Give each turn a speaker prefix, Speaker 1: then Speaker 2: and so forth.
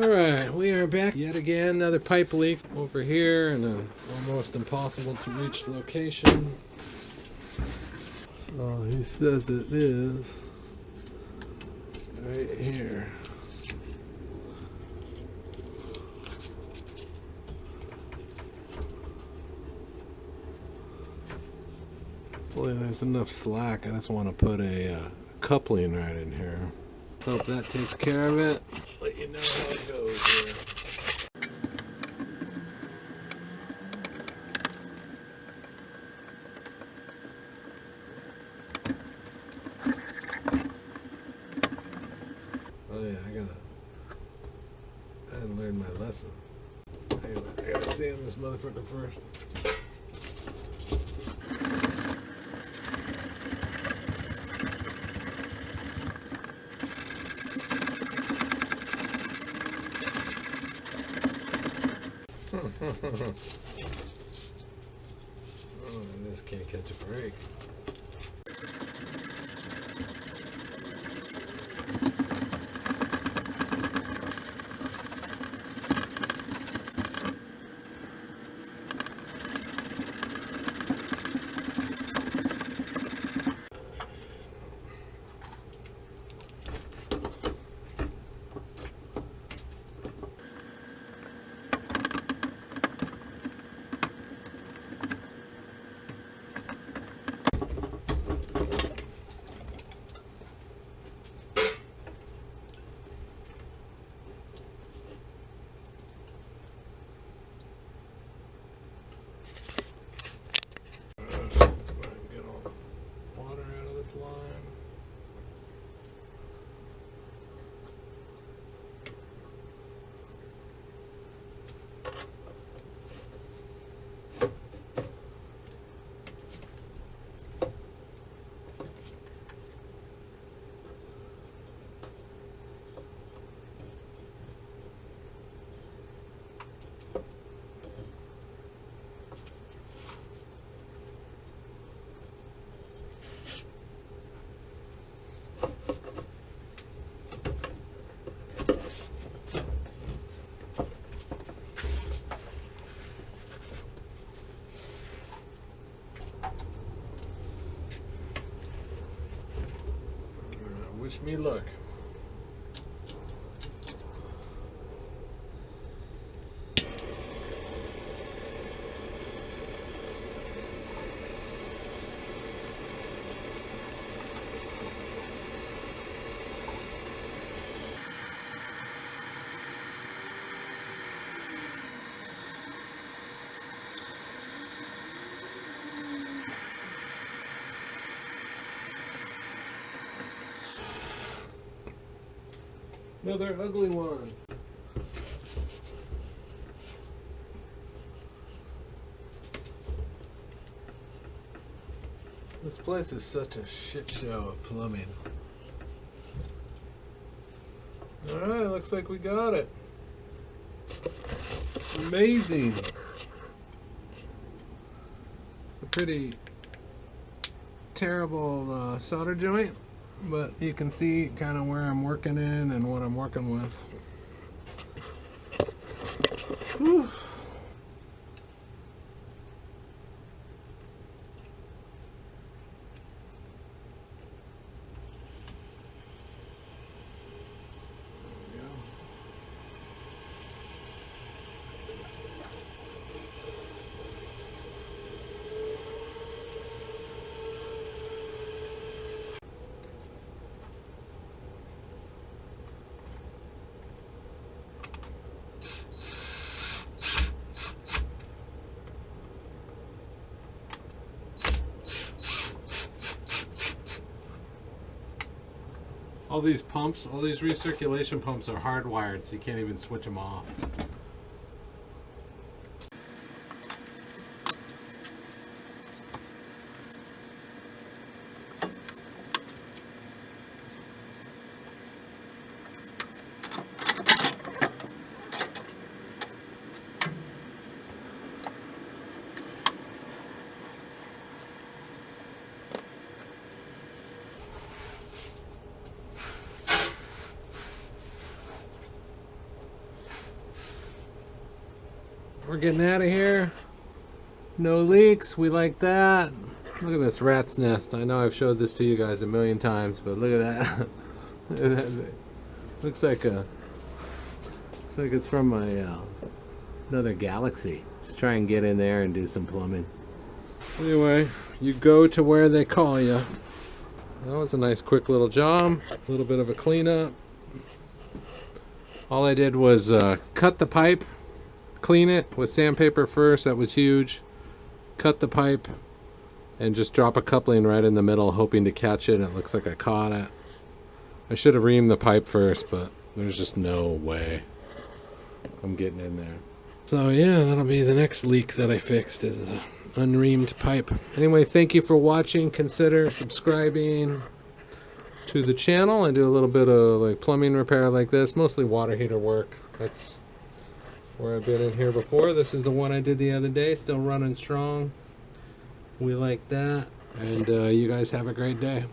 Speaker 1: Alright, we are back yet again. Another pipe leak over here in an almost impossible to reach location. So he says it is right here. Hopefully there's enough slack. I just want to put a coupling right in here. Hope that takes care of it. Let you know how it goes here. Oh yeah, I hadn't learned my lesson. I gotta sand this motherfucker first. Oh, this can't catch a break. Wish me luck. Another ugly one. This place is such a shit show of plumbing. Alright, looks like we got it. Amazing. A pretty terrible solder joint, but you can see kind of where I'm working in and what I'm working with. Whew. All these pumps, all these recirculation pumps are hardwired, so you can't even switch them off. we're getting out of here. No leaks, we like that. Look at this rat's nest. I know I've showed this to you guys a million times, but look at that. looks like it's from my another galaxy. Just try and get in there and do some plumbing. Anyway, you go to where they call you. That was a nice quick little job. A little bit of a cleanup. All I did was cut the pipe, clean it with sandpaper first. That was huge. Cut the pipe and just drop a coupling right in the middle, hoping to catch it. It looks like I caught it. I should have reamed the pipe first, but there's just no way I'm getting in there. So yeah, that'll be the next leak that I fixed, is the unreamed pipe. Anyway, thank you for watching. Consider subscribing to the channel. I do a little bit of like plumbing repair like this, mostly water heater work. That's where I've been in here before. This is the one I did the other day, still running strong. We like that. And you guys have a great day.